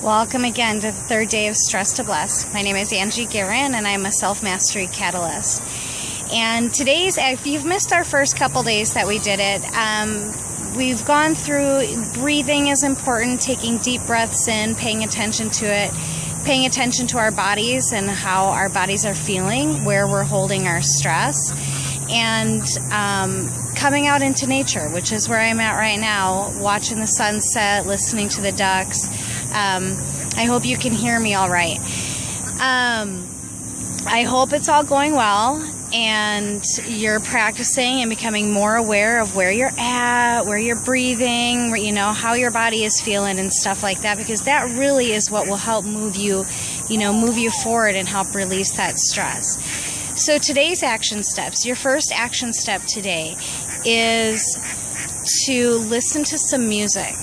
Welcome again to the third day of Stress to Bless. My name is Angie Guerin, and I'm a self-mastery catalyst. And today's, if you've missed our first couple days that we did it, we've gone through breathing is important, taking deep breaths in, paying attention to it, paying attention to our bodies and how our bodies are feeling, where we're holding our stress, and coming out into nature, which is where I'm at right now, watching the sunset, listening to the ducks. I hope you can hear me all right. I hope it's all going well and you're practicing and becoming more aware of where you're at, where you're breathing, you know, how your body is feeling and stuff like that, because that really is what will help move you forward and help release that stress. So today's action steps, your first action step today is to listen to some music.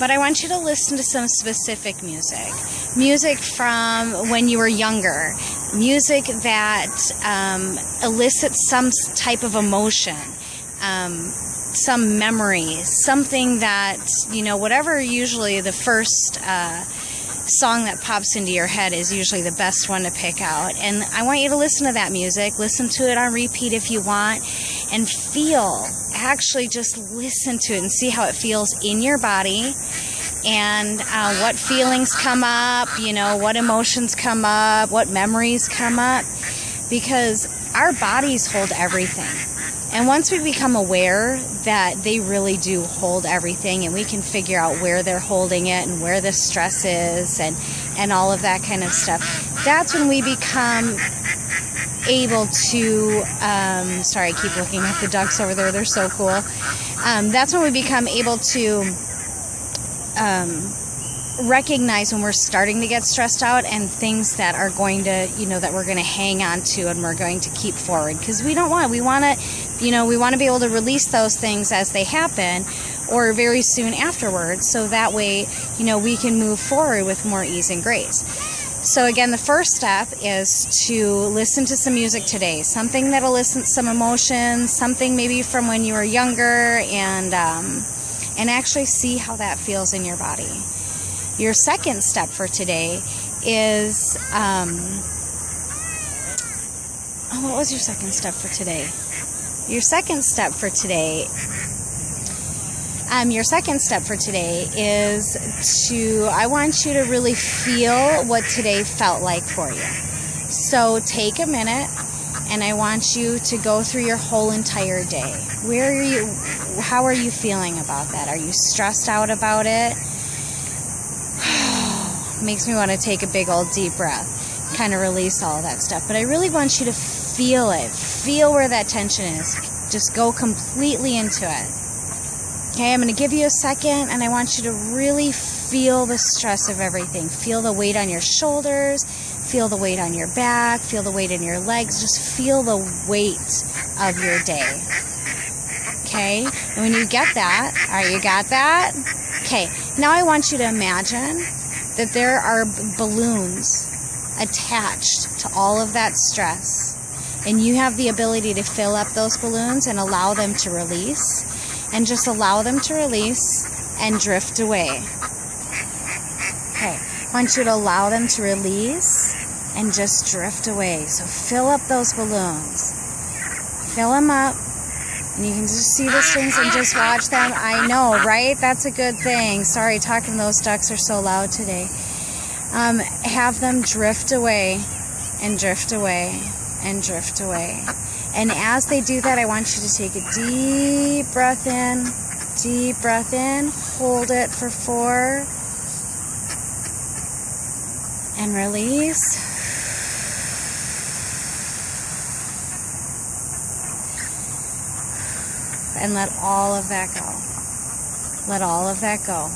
But I want you to listen to some specific music. Music from when you were younger. Music that elicits some type of emotion, some memory, something that, you know, whatever usually the first song that pops into your head is usually the best one to pick out. And I want you to listen to that music. Listen to it on repeat if you want. And actually just listen to it and see how it feels in your body. And what feelings come up, you know, what emotions come up, what memories come up. Because our bodies hold everything. And once we become aware that they really do hold everything and we can figure out where they're holding it and where the stress is and all of that kind of stuff, that's when we become able to, sorry, I keep looking at the ducks over there, they're so cool. That's when we become able to recognize when we're starting to get stressed out and things that are going to, you know, that we're going to hang on to and we're going to keep forward, because we want to be able to release those things as they happen or very soon afterwards, so that way, you know, we can move forward with more ease and grace. So again, the first step is to listen to some music today, something that elicits some emotions, something maybe from when you were younger, and actually see how that feels in your body. Your second step for today is, what was your second step for today? Your second step for today is I want you to really feel what today felt like for you. So take a minute and I want you to go through your whole entire day. How are you feeling about that? Are you stressed out about it? Makes me want to take a big old deep breath, kind of release all of that stuff. But I really want you to feel it. Feel where that tension is. Just go completely into it. Okay, I'm going to give you a second, and I want you to really feel the stress of everything. Feel the weight on your shoulders. Feel the weight on your back. Feel the weight in your legs. Just feel the weight of your day. Okay, and when you get that, all right, you got that? Okay, now I want you to imagine that there are balloons attached to all of that stress, and you have the ability to fill up those balloons and allow them to release, and just allow them to release and drift away. Okay, I want you to allow them to release and just drift away. So fill up those balloons. Fill them up. And you can just see the strings and just watch them. I know, right? That's a good thing. Sorry, talking to those ducks are so loud today. Have them drift away and drift away and drift away. And as they do that, I want you to take a deep breath in, hold it for 4, and release. And let all of that go. Let all of that go.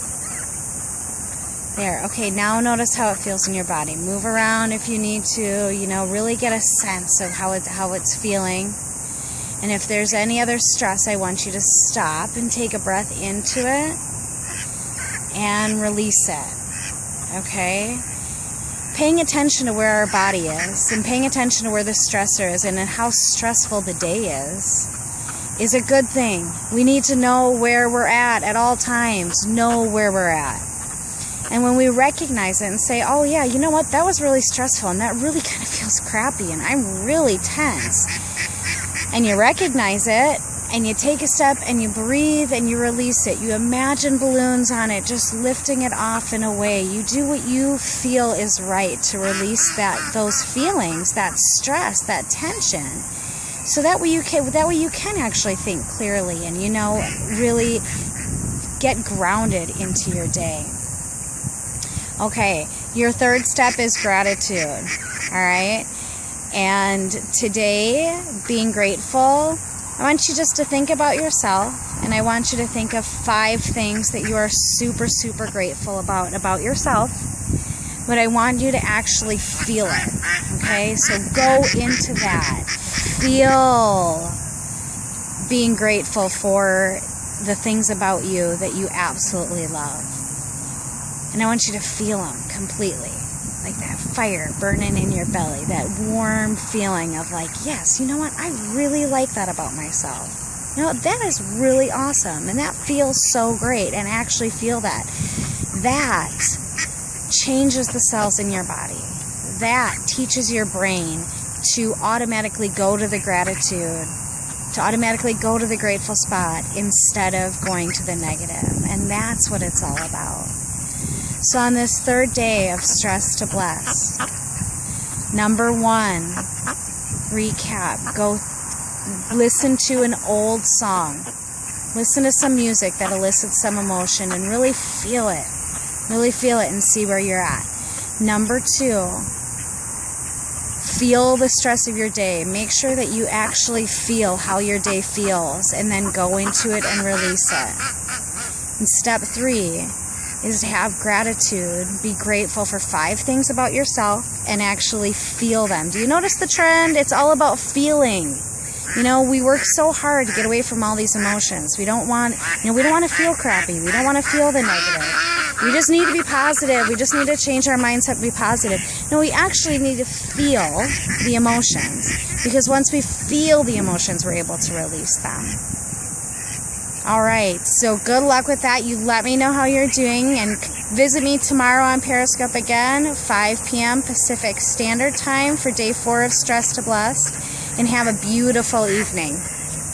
There. Okay, now notice how it feels in your body. Move around if you need to, you know, really get a sense of how it's feeling. And if there's any other stress, I want you to stop and take a breath into it and release it. Okay? Paying attention to where our body is and paying attention to where the stressor is and how stressful the day is a good thing. We need to know where we're at all times. Know where we're at. And when we recognize it and say, oh yeah, you know what, that was really stressful and that really kind of feels crappy and I'm really tense. And you recognize it and you take a step and you breathe and you release it. You imagine balloons on it, just lifting it off and away. You do what you feel is right to release those feelings, that stress, that tension. So that way you can actually think clearly and, you know, really get grounded into your day. Okay, your third step is gratitude, all right? And today, being grateful, I want you just to think about yourself, and I want you to think of 5 things that you are super, super grateful about yourself, but I want you to actually feel it, okay? So go into that. Feel being grateful for the things about you that you absolutely love. And I want you to feel them completely, like that fire burning in your belly, that warm feeling of like, yes, you know what, I really like that about myself. You know, that is really awesome, and that feels so great, and actually feel that. That changes the cells in your body. That teaches your brain to automatically go to the gratitude, to automatically go to the grateful spot instead of going to the negative. And that's what it's all about. So on this third day of Stress to Bless, number 1, recap. Go listen to an old song. Listen to some music that elicits some emotion and really feel it. Really feel it and see where you're at. Number 2, feel the stress of your day. Make sure that you actually feel how your day feels and then go into it and release it. And step 3 is to have gratitude. Be grateful for 5 things about yourself and actually feel them. Do you notice the trend? It's all about feeling. You know, we work so hard to get away from all these emotions. We don't want to feel crappy. We don't want to feel the negative. We just need to be positive. We just need to change our mindset to be positive. No, we actually need to feel the emotions, because once we feel the emotions, we're able to release them. All right, so good luck with that. You let me know how you're doing, and visit me tomorrow on Periscope again, 5 p.m. Pacific Standard Time for day 4 of Stress to Blessed, and have a beautiful evening.